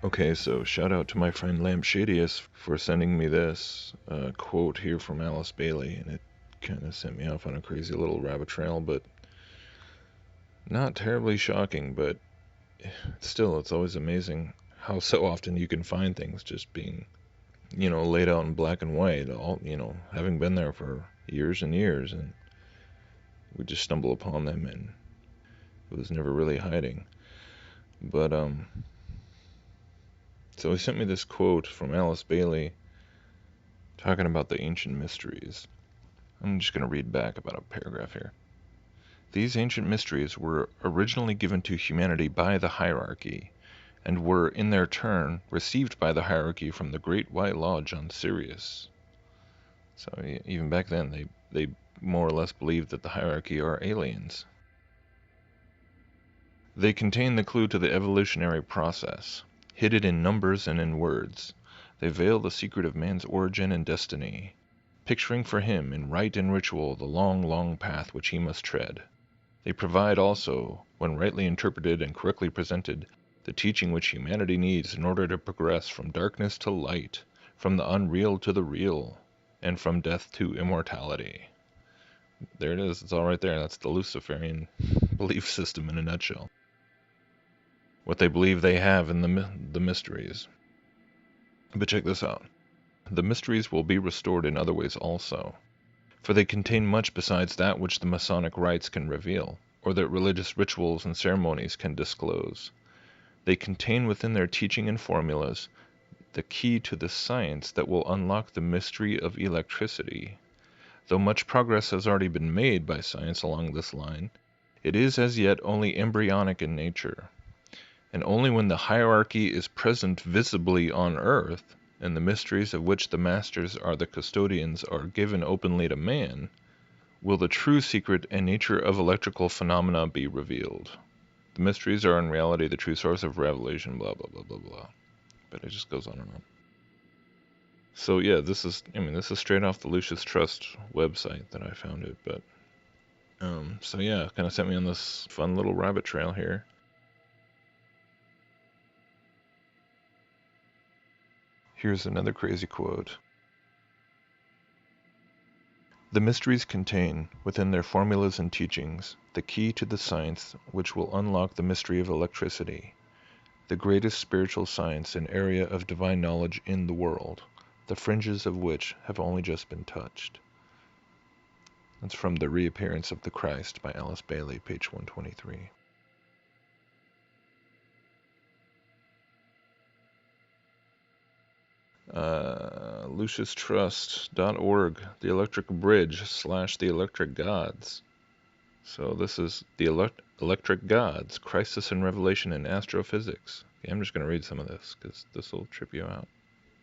Okay, so shout out to my friend Lampshadius for sending me this quote here from Alice Bailey, and it kind of sent me off on a crazy little rabbit trail, but not terribly shocking, but still, it's always amazing how so often you can find things just being, laid out in black and white, all, having been there for years and years, and we just stumble upon them, and it was never really hiding. But, so he sent me this quote from Alice Bailey talking about the ancient mysteries. I'm just going to read back about a paragraph here. These ancient mysteries were originally given to humanity by the hierarchy, and were in their turn received by the hierarchy from the Great White Lodge on Sirius. So even back then, they more or less believed that the hierarchy are aliens. They contain the clue to the evolutionary process, hidden in numbers and in words. They veil the secret of man's origin and destiny, picturing for him in rite and ritual the long, long path which he must tread. They provide also, when rightly interpreted and correctly presented, the teaching which humanity needs in order to progress from darkness to light, from the unreal to the real, and from death to immortality. There it is. It's all right there. That's the Luciferian belief system in a nutshell. What they believe they have in the mysteries. But check this out. The mysteries will be restored in other ways also, for they contain much besides that which the Masonic rites can reveal, or that religious rituals and ceremonies can disclose. They contain within their teaching and formulas the key to the science that will unlock the mystery of electricity. Though much progress has already been made by science along this line, it is as yet only embryonic in nature, and only when the hierarchy is present visibly on earth, and the mysteries of which the masters are the custodians are given openly to man, will the true secret and nature of electrical phenomena be revealed. The mysteries are in reality the true source of revelation, blah, blah, blah, blah, blah. But it just goes on and on. So yeah, this is straight off the Lucius Trust website that I found it, but, so yeah, kind of sent me on this fun little rabbit trail here. Here's another crazy quote. The mysteries contain, within their formulas and teachings, the key to the science which will unlock the mystery of electricity, the greatest spiritual science and area of divine knowledge in the world, the fringes of which have only just been touched. That's from The Reappearance of the Christ by Alice Bailey, page 123. LuciusTrust.org, the Electric Bridge / the Electric Gods. So this is the Electric Gods, Crisis and Revelation in Astrophysics. Okay, I'm just going to read some of this because this will trip you out.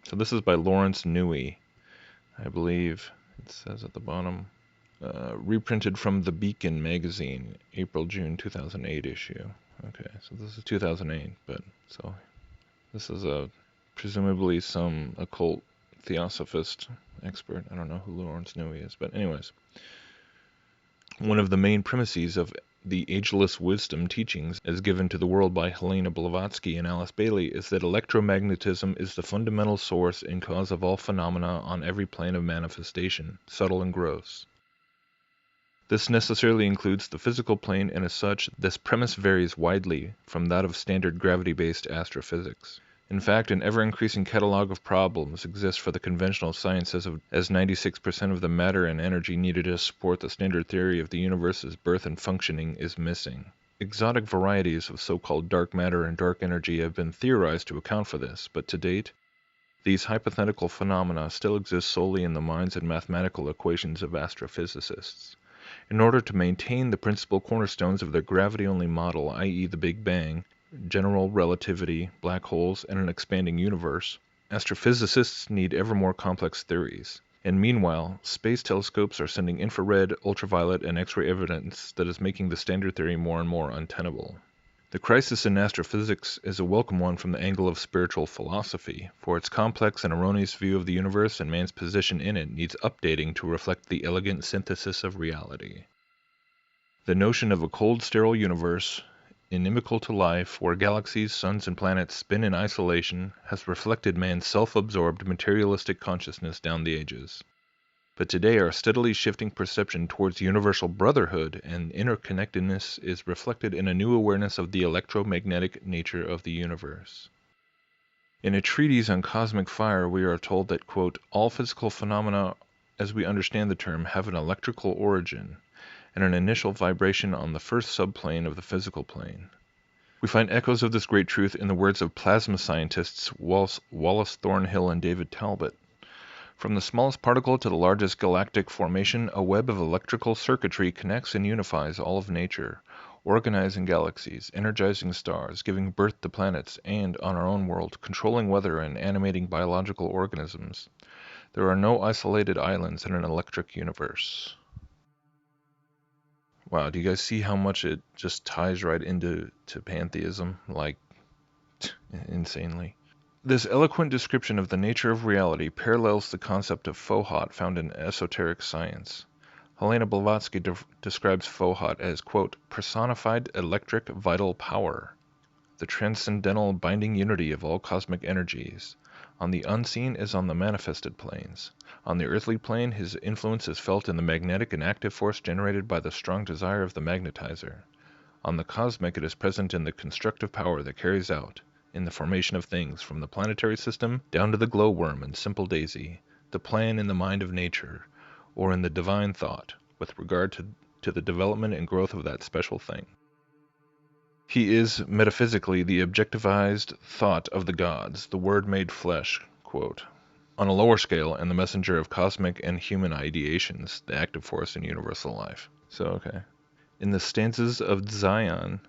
So this is by Lawrence Newey, I believe it says at the bottom. Reprinted from The Beacon magazine, April-June 2008 issue. Okay, so this is 2008, but so this is presumably some occult theosophist expert. I don't know who Lawrence Newey is, but anyways. One of the main premises of the ageless wisdom teachings as given to the world by Helena Blavatsky and Alice Bailey is that electromagnetism is the fundamental source and cause of all phenomena on every plane of manifestation, subtle and gross. This necessarily includes the physical plane, and as such, this premise varies widely from that of standard gravity-based astrophysics. In fact, an ever-increasing catalog of problems exists for the conventional sciences as 96% of the matter and energy needed to support the standard theory of the universe's birth and functioning is missing. Exotic varieties of so-called dark matter and dark energy have been theorized to account for this, but to date, these hypothetical phenomena still exist solely in the minds and mathematical equations of astrophysicists. In order to maintain the principal cornerstones of their gravity-only model, i.e. the Big Bang, general relativity, black holes, and an expanding universe, astrophysicists need ever more complex theories. And meanwhile, space telescopes are sending infrared, ultraviolet, and X-ray evidence that is making the standard theory more and more untenable. The crisis in astrophysics is a welcome one from the angle of spiritual philosophy, for its complex and erroneous view of the universe and man's position in it needs updating to reflect the elegant synthesis of reality. The notion of a cold, sterile universe inimical to life, where galaxies, suns, and planets spin in isolation, has reflected man's self-absorbed materialistic consciousness down the ages. But today our steadily shifting perception towards universal brotherhood and interconnectedness is reflected in a new awareness of the electromagnetic nature of the universe. In a treatise on cosmic fire, we are told that, quote, all physical phenomena, as we understand the term, have an electrical origin and an initial vibration on the first subplane of the physical plane. We find echoes of this great truth in the words of plasma scientists Wallace Thornhill and David Talbot. From the smallest particle to the largest galactic formation, a web of electrical circuitry connects and unifies all of nature, organizing galaxies, energizing stars, giving birth to planets, and, on our own world, controlling weather and animating biological organisms. There are no isolated islands in an electric universe. Wow, do you guys see how much it just ties right into pantheism? Like, insanely. This eloquent description of the nature of reality parallels the concept of Fohat found in esoteric science. Helena Blavatsky describes Fohat as, quote, personified electric vital power, the transcendental binding unity of all cosmic energies, on the unseen as on the manifested planes. On the earthly plane, his influence is felt in the magnetic and active force generated by the strong desire of the magnetizer. On the cosmic, it is present in the constructive power that carries out, in the formation of things, from the planetary system down to the glowworm and simple daisy, the plan in the mind of nature, or in the divine thought, with regard to the development and growth of that special thing. He is, metaphysically, the objectivized thought of the gods, the word made flesh, quote, on a lower scale, and the messenger of cosmic and human ideations, the active force in universal life. So, okay. In the stanzas of Zion,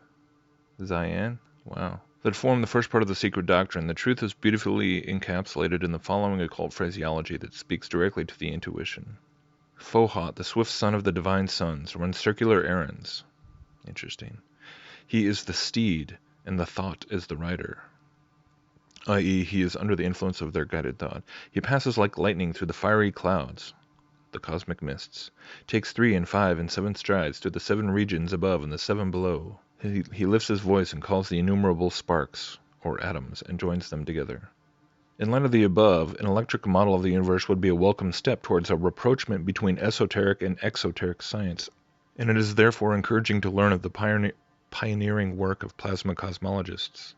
wow, that form the first part of the secret doctrine, the truth is beautifully encapsulated in the following occult phraseology that speaks directly to the intuition. Fohat, the swift son of the divine sons, runs circular errands. Interesting. He is the steed, and the thought is the rider. I.e., he is under the influence of their guided thought. He passes like lightning through the fiery clouds, the cosmic mists, takes 3 and 5 and 7 strides through the 7 regions above and the 7 below. He lifts his voice and calls the innumerable sparks, or atoms, and joins them together. In light of the above, an electric model of the universe would be a welcome step towards a rapprochement between esoteric and exoteric science, and it is therefore encouraging to learn of the pioneering work of plasma cosmologists.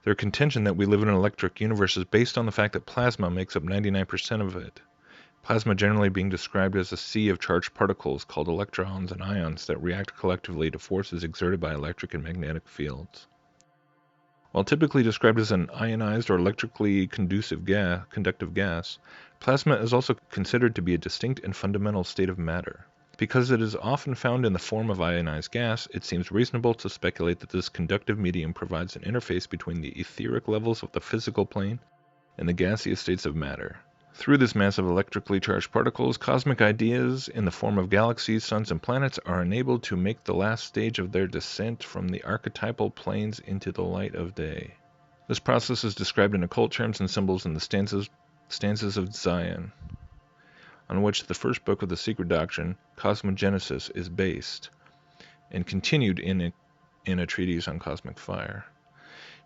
Their contention that we live in an electric universe is based on the fact that plasma makes up 99% of it. Plasma generally being described as a sea of charged particles called electrons and ions that react collectively to forces exerted by electric and magnetic fields. While typically described as an ionized or electrically conductive gas, plasma is also considered to be a distinct and fundamental state of matter. Because it is often found in the form of ionized gas, it seems reasonable to speculate that this conductive medium provides an interface between the etheric levels of the physical plane and the gaseous states of matter. Through this mass of electrically charged particles, cosmic ideas in the form of galaxies, suns, and planets are enabled to make the last stage of their descent from the archetypal planes into the light of day. This process is described in occult terms and symbols in the stanzas of Zion, on which the first book of the secret doctrine, Cosmogenesis, is based, and continued in a treatise on cosmic fire.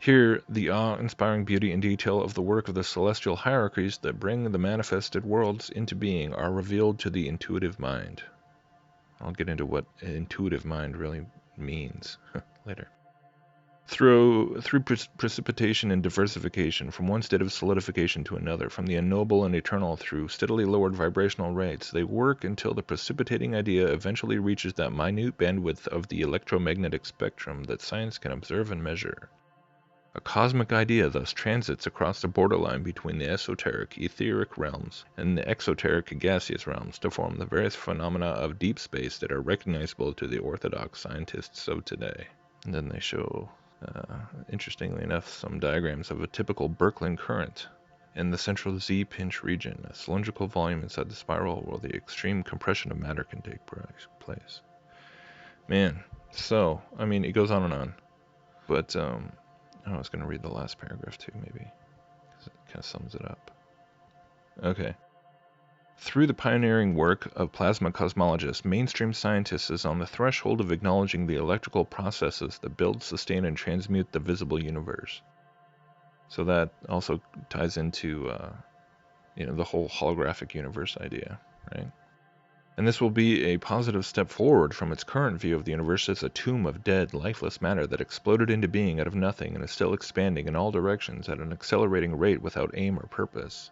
Here, the awe-inspiring beauty and detail of the work of the celestial hierarchies that bring the manifested worlds into being are revealed to the intuitive mind. I'll get into what intuitive mind really means later. Through precipitation and diversification, from one state of solidification to another, from the unknowable and eternal through steadily lowered vibrational rates, they work until the precipitating idea eventually reaches that minute bandwidth of the electromagnetic spectrum that science can observe and measure. A cosmic idea thus transits across the borderline between the esoteric, etheric realms and the exoteric, gaseous realms to form the various phenomena of deep space that are recognizable to the orthodox scientists of today. And then they show, interestingly enough, some diagrams of a typical Birkeland current in the central Z-pinch region, a cylindrical volume inside the spiral where the extreme compression of matter can take place. Man, so, I mean, it goes on and on. But, I was going to read the last paragraph too, maybe, because it kind of sums it up. Okay. Through the pioneering work of plasma cosmologists, mainstream scientists is on the threshold of acknowledging the electrical processes that build, sustain, and transmute the visible universe. So that also ties into, the whole holographic universe idea, right? And this will be a positive step forward from its current view of the universe as a tomb of dead, lifeless matter that exploded into being out of nothing and is still expanding in all directions at an accelerating rate without aim or purpose.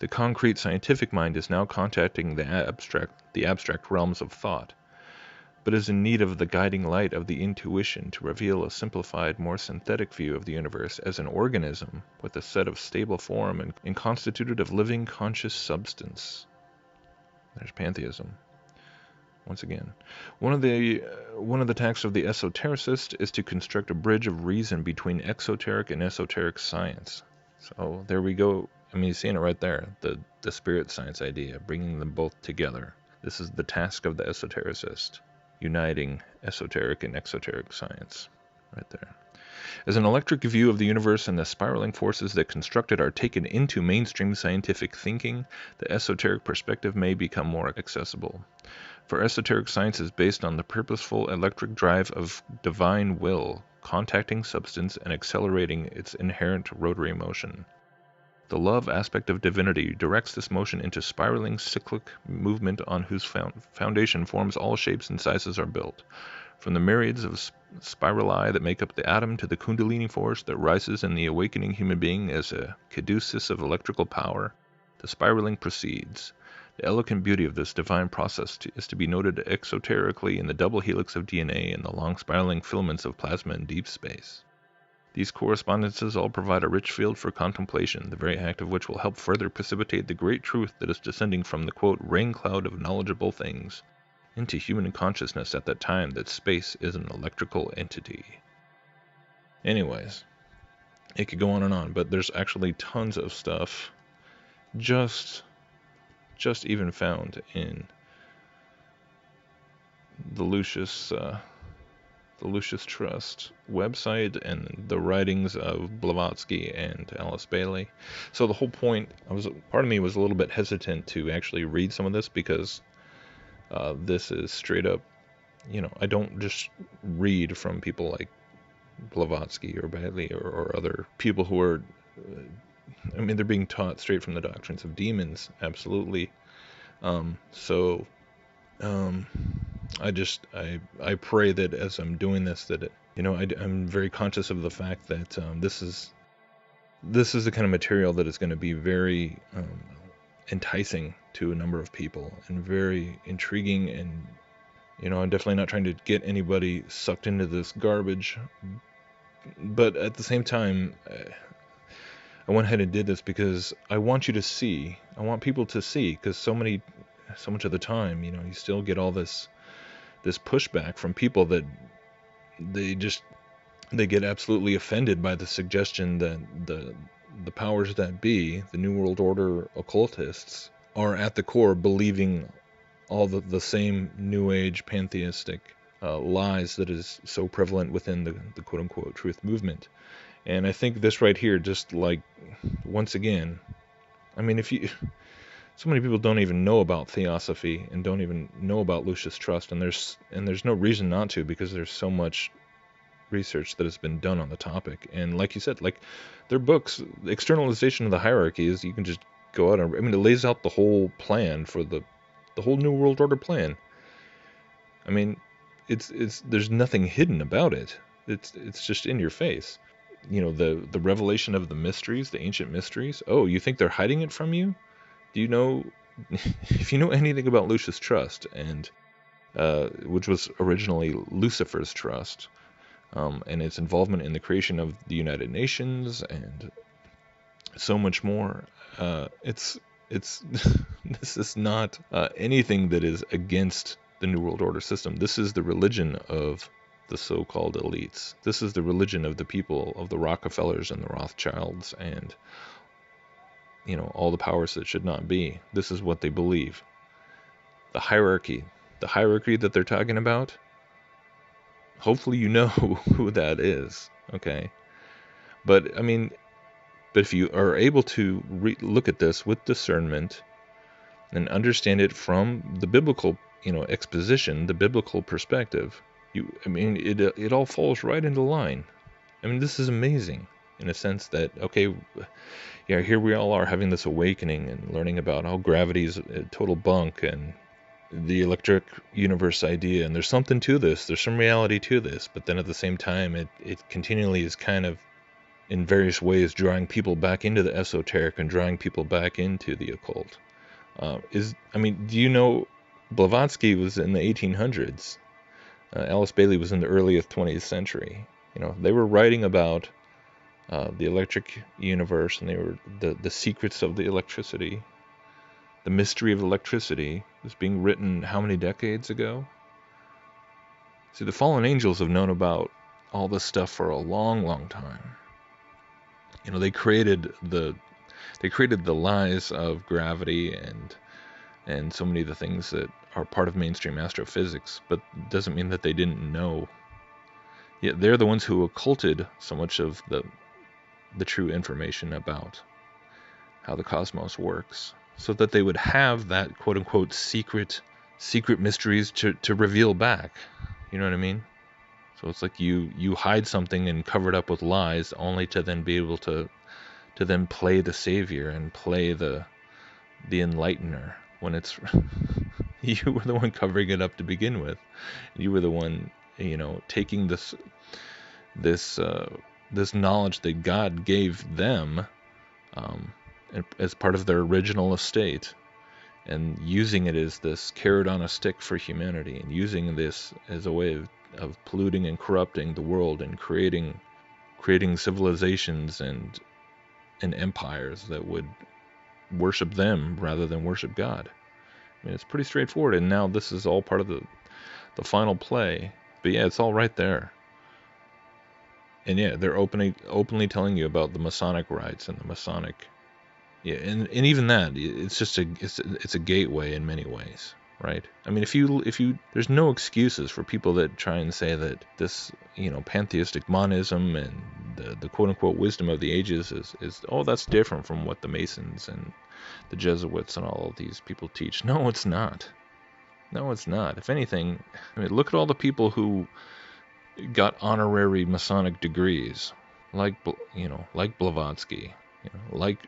The concrete scientific mind is now contacting the abstract realms of thought, but is in need of the guiding light of the intuition to reveal a simplified, more synthetic view of the universe as an organism with a set of stable form and constituted of living conscious substance. There's pantheism. Once again, one of the tasks of the esotericist is to construct a bridge of reason between exoteric and esoteric science. So there we go. I mean, you're seeing it right there, the spirit science idea, bringing them both together. This is the task of the esotericist, uniting esoteric and exoteric science, right there. As an electric view of the universe and the spiraling forces that construct it are taken into mainstream scientific thinking, the esoteric perspective may become more accessible. For esoteric science is based on the purposeful electric drive of divine will, contacting substance and accelerating its inherent rotary motion. The love aspect of divinity directs this motion into spiraling cyclic movement on whose foundation forms all shapes and sizes are built. From the myriads of spirali that make up the atom to the kundalini force that rises in the awakening human being as a caduceus of electrical power, the spiraling proceeds. The elegant beauty of this divine process is to be noted exoterically in the double helix of DNA and the long spiraling filaments of plasma in deep space. These correspondences all provide a rich field for contemplation, the very act of which will help further precipitate the great truth that is descending from the, quote, rain cloud of knowledgeable things into human consciousness at that time that space is an electrical entity. Anyways, it could go on, but there's actually tons of stuff just even found in the Lucius Trust website and the writings of Blavatsky and Alice Bailey. So the whole point, part of me was a little bit hesitant to actually read some of this because this is straight up, I don't just read from people like Blavatsky or Bailey or other people who are, they're being taught straight from the doctrines of demons, absolutely. I pray that as I'm doing this, that I'm very conscious of the fact that this is the kind of material that is going to be very enticing to a number of people and very intriguing, and I'm definitely not trying to get anybody sucked into this garbage, but at the same time, I went ahead and did this because I want people to see, because so much of the time, you still get all this pushback from people that they get absolutely offended by the suggestion that the powers that be, the New World Order occultists, are at the core believing all the same New Age pantheistic lies that is so prevalent within the quote-unquote truth movement. And I think this right here, just like, once again, so many people don't even know about theosophy and don't even know about Lucius Trust, and there's no reason not to, because there's so much research that has been done on the topic. And like you said, like their books, the externalization of the hierarchy is, you can just go out and, it lays out the whole plan for the whole New World Order plan. It's there's nothing hidden about it. It's just in your face. The revelation of the mysteries, the ancient mysteries. Oh, you think they're hiding it from you? Do you know, if you know anything about Lucius Trust, and which was originally Lucifer's Trust, and its involvement in the creation of the United Nations and so much more, it's this is not anything that is against the New World Order system. This is the religion of the so-called elites. This is the religion of the people, of the Rockefellers and the Rothschilds and all the powers that should not be. This is what they believe. The hierarchy that they're talking about, hopefully you know who that is, okay? But if you are able to look at this with discernment, and understand it from the biblical, exposition, the biblical perspective, it all falls right into line. I mean, this is amazing in a sense that, okay, yeah, here we all are having this awakening and learning about how gravity is a total bunk and the electric universe idea, and there's something to this, there's some reality to this, but then at the same time, it continually is kind of in various ways drawing people back into the esoteric and drawing people back into the occult. Do you know Blavatsky was in the 1800s? Alice Bailey was in the earliest 20th century. They were writing about the electric universe, and they were the secrets of the electricity. The mystery of electricity was being written how many decades ago? See, the fallen angels have known about all this stuff for a long, long time. They created the lies of gravity and so many of the things that are part of mainstream astrophysics, but it doesn't mean that they didn't know. Yet they're the ones who occulted so much of the true information about how the cosmos works, so that they would have that quote-unquote secret mysteries to reveal back. You know what I mean? So it's like you hide something and cover it up with lies, only to then be able to then play the savior and play the enlightener, when it's you were the one covering it up to begin with. You were the one, taking this knowledge that God gave them, as part of their original estate, and using it as this carrot on a stick for humanity, and using this as a way of polluting and corrupting the world, and creating civilizations and empires that would worship them rather than worship God. I mean, it's pretty straightforward, and now this is all part of the final play. But yeah, it's all right there. And yeah, they're openly telling you about the Masonic rites and the Masonic. Yeah, and even that, it's just it's a gateway in many ways, right? I mean, if you there's no excuses for people that try and say that this, pantheistic monism and the quote unquote wisdom of the ages is that's different from what the Masons and the Jesuits and all of these people teach. No, it's not. No, it's not. If anything, I mean, look at all the people who got honorary Masonic degrees, like Blavatsky, like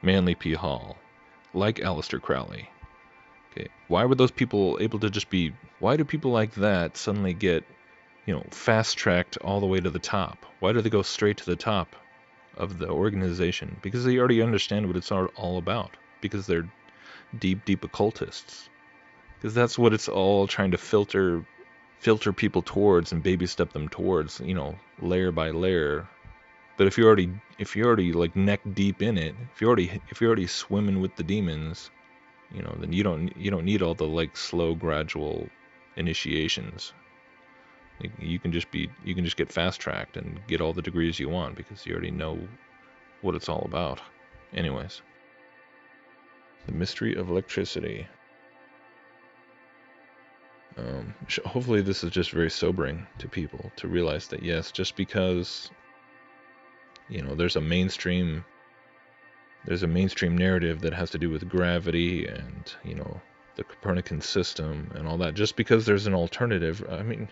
Manly P. Hall, like Aleister Crowley. Okay, why were those people able to just be? Why do people like that suddenly get, fast-tracked all the way to the top? Why do they go straight to the top of the organization? Because they already understand what it's all about. Because they're deep occultists. Because that's what it's all trying to filter people towards and baby step them towards, layer by layer. But if you're already like neck deep in it, if you're already swimming with the demons, then you don't need all the like slow gradual initiations. You can just get fast tracked and get all the degrees you want because you already know what it's all about. Anyways, the mystery of electricity. Hopefully this is just very sobering to people to realize that yes, just because there's a mainstream narrative that has to do with gravity and the Copernican system and all that, just because there's an alternative. I mean,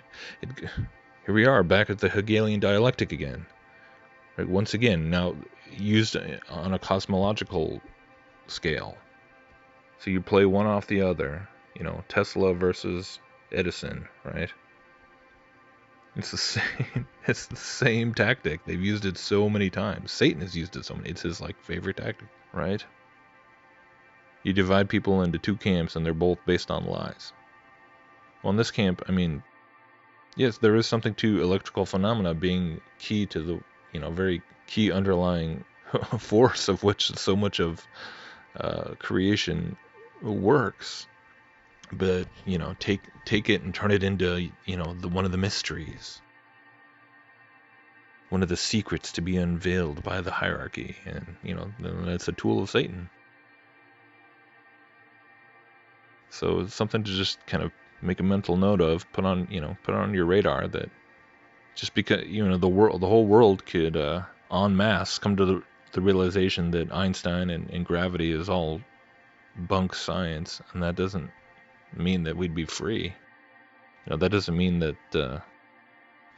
here we are back at the Hegelian dialectic again, right? Once again, now used on a cosmological scale. So you play one off the other, Tesla versus Edison, right? It's the same tactic. They've used it so many times. Satan has used it so many. It's his favorite tactic, right? You divide people into two camps and they're both based on lies. Well, in this camp, I mean, yes, there is something to electrical phenomena being key to the, very key underlying force of which so much of creation works. But take it and turn it into one of the mysteries, one of the secrets to be unveiled by the hierarchy, and then that's a tool of Satan. So it's something to just kind of make a mental note of, put on your radar, that just because the whole world could en masse come to the realization that Einstein and gravity is all bunk science, and that doesn't mean that we'd be free. That doesn't mean that the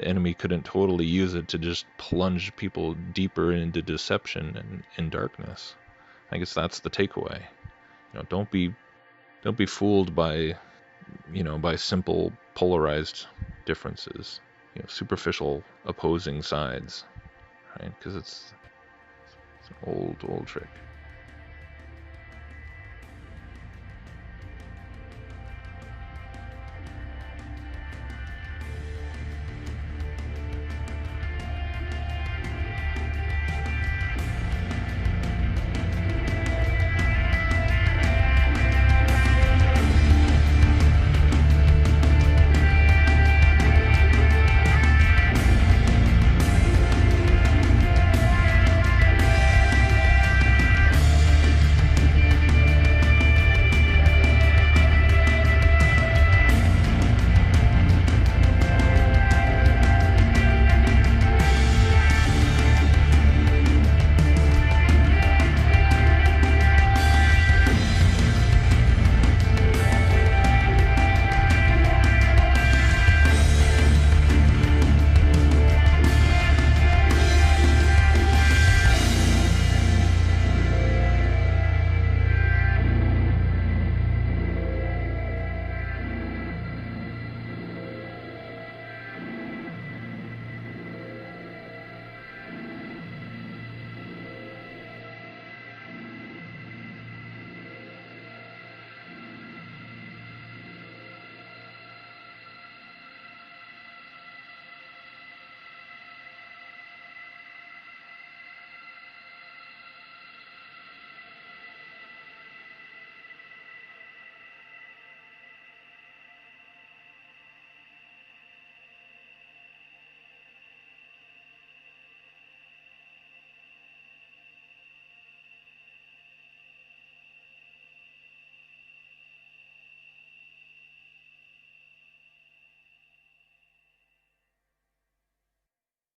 enemy couldn't totally use it to just plunge people deeper into deception and darkness. I guess that's the takeaway. Don't be fooled by by simple polarized differences, superficial opposing sides, right? Because it's an old trick.